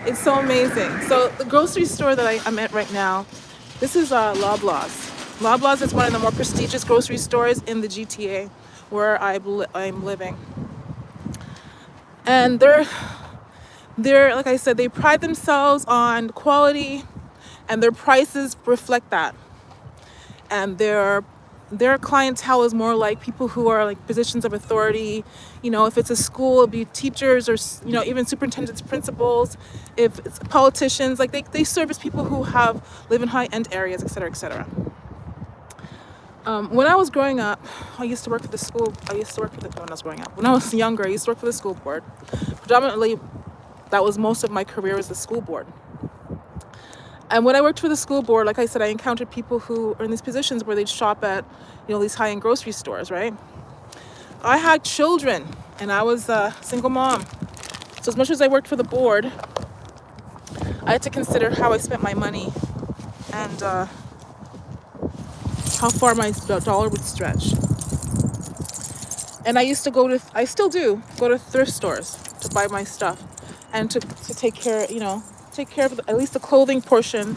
It's so amazing. So the grocery store that I'm at right now, this is Loblaws. Loblaws is one of the more prestigious grocery stores in the GTA where I'm living. And they're like I said, they pride themselves on quality, and their prices reflect that. And their clientele is more like people who are like positions of authority. If it's a school, it'll be teachers or even superintendents, principals. If it's politicians, like they service people who live in high-end areas, etc., etc. When I was growing up, I used to work for the school. I used to work for the when I was growing up. When I was younger, I used to work for the school board. Predominantly, that was most of my career as the school board. And when I worked for the school board, like I said, I encountered people who are in these positions where they'd shop at, these high-end grocery stores, right? I had children, and I was a single mom. So as much as I worked for the board, I had to consider how I spent my money and how far my dollar would stretch. And I used to I still do, go to thrift stores to buy my stuff and to take care, take care of at least the clothing portion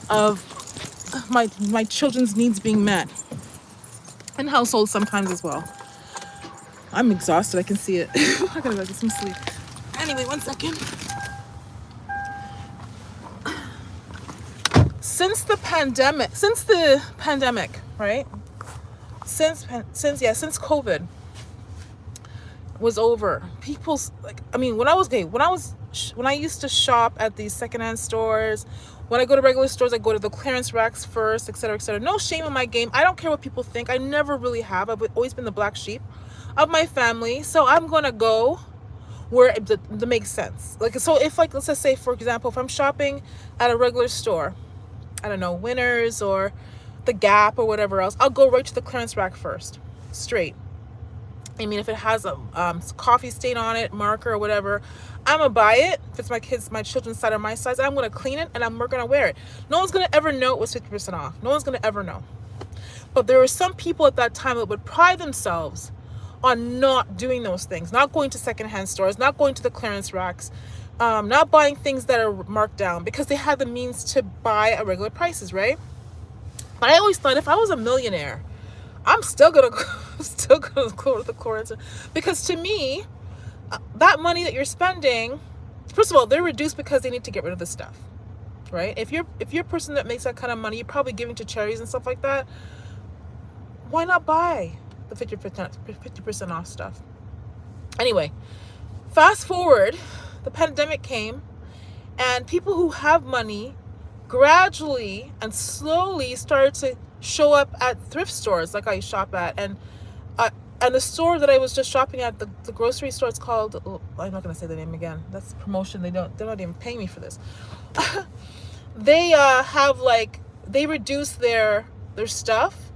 of my children's needs being met, and households sometimes as well. I'm exhausted. I can see it. I gotta go get some sleep. Anyway, one second. Since the pandemic, right? Since COVID was over, when I used to shop at these secondhand stores, when I go to regular stores, I go to the clearance racks first, etc., etc. No shame in my game. I don't care what people think. I never really have. I've always been the black sheep of my family. So I'm going to go where it makes sense. So if, let's just say, for example, if I'm shopping at a regular store, I don't know, Winners or the Gap or whatever else, I'll go right to the clearance rack first, straight. If it has a coffee stain on it, marker or whatever, I'm gonna buy it. If it's my children's size or my size, I'm gonna clean it and we're gonna wear it. No one's gonna ever know it was 50% off. No one's gonna ever know. But there were some people at that time that would pride themselves on not doing those things, not going to secondhand stores, not going to the clearance racks, not buying things that are marked down because they had the means to buy at regular prices, right? But I always thought if I was a millionaire, I'm still gonna go to the clearance, because to me, that money that you're spending, first of all, they're reduced because they need to get rid of the stuff, right? If you're a person that makes that kind of money, you're probably giving to charities and stuff like that. Why not buy the 50% off stuff? Anyway, fast forward, the pandemic came, and people who have money gradually and slowly started to show up at thrift stores like I shop at, and the store that I was just shopping at, the grocery store, it's called, I'm not going to say the name again, that's promotion, they're not even paying me for this. They they reduce their stuff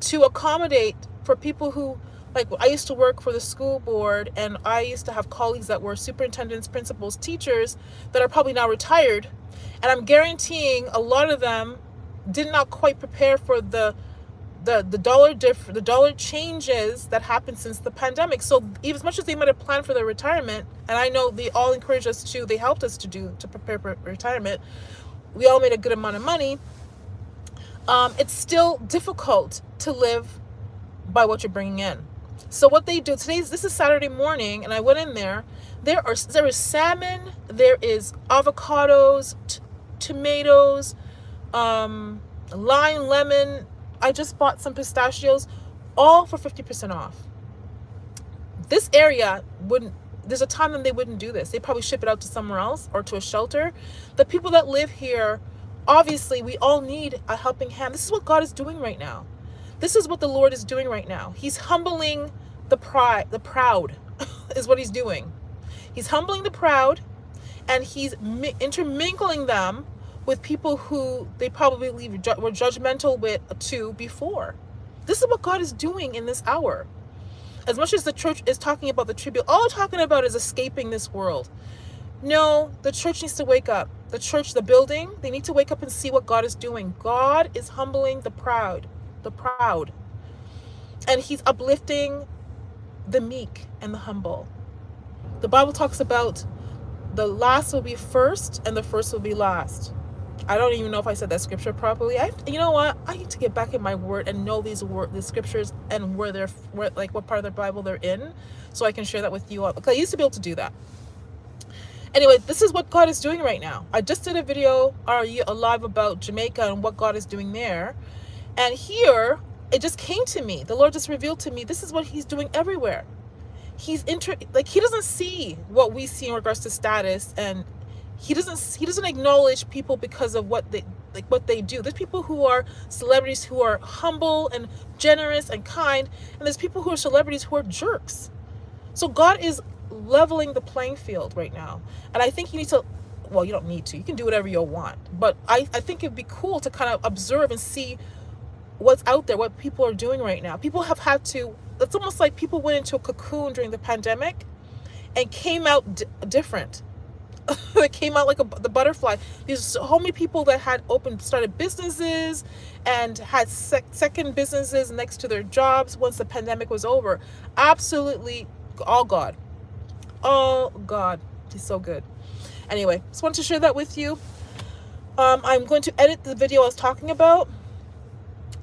to accommodate for people who, I used to work for the school board, and I used to have colleagues that were superintendents, principals, teachers that are probably now retired, and I'm guaranteeing a lot of them did not quite prepare for the dollar changes that happened since the pandemic. So even as much as they might have planned for their retirement, and I know they all encouraged us they helped us to prepare for retirement, we all made a good amount of money. It's still difficult to live by what you're bringing in. So what they do this is Saturday morning, and I went in there. There is salmon, there is avocados, tomatoes, lime, lemon. I just bought some pistachios, all for 50% off. This area there's a time when they wouldn't do this. They probably ship it out to somewhere else or to a shelter. The people that live here, obviously, we all need a helping hand. This is what God is doing right now. This is what the Lord is doing right now. He's humbling the proud is what he's doing. He's humbling the proud, and he's intermingling them with people who they probably were judgmental to before. This is what God is doing in this hour. As much as the church is talking about the tribute, all talking about is escaping this world. No, the church needs to wake up. The church, the building, they need to wake up and see what God is doing. God is humbling the proud, and he's uplifting the meek and the humble. The Bible talks about the last will be first and the first will be last. I don't even know if I said that scripture properly. You know what? I need to get back in my word and know the scriptures and like what part of the Bible they're in, so I can share that with you all. Because I used to be able to do that. Anyway, this is what God is doing right now. I just did a video live about Jamaica and what God is doing there, and here it just came to me. The Lord just revealed to me this is what He's doing everywhere. He doesn't see what we see in regards to status, and he doesn't acknowledge people because of what they do. There's people who are celebrities who are humble and generous and kind, and there's people who are celebrities who are jerks. So God is leveling the playing field right now, and I think you need to, well, you don't need to, you can do whatever you want, but I think it'd be cool to kind of observe and see what's out there, what people are doing right now. People have had to, it's almost like people went into a cocoon during the pandemic and came out different. They came out like the butterfly. There's so many people that had started businesses and had second businesses next to their jobs once the pandemic was over. Absolutely, all God. He's so good. Anyway, just wanted to share that with you. I'm going to edit the video I was talking about.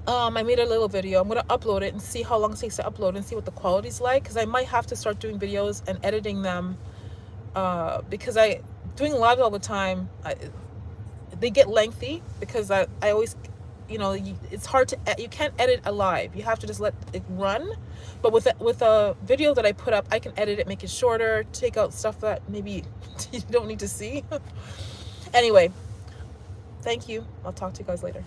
I made a little video. I'm going to upload it and see how long it takes to upload and see what the quality's like, because I might have to start doing videos and editing them, because doing lives all the time, they get lengthy, because I always, it's hard to, you can't edit a live. You have to just let it run. But with a video that I put up, I can edit it, make it shorter, take out stuff that maybe you don't need to see. Anyway, thank you. I'll talk to you guys later.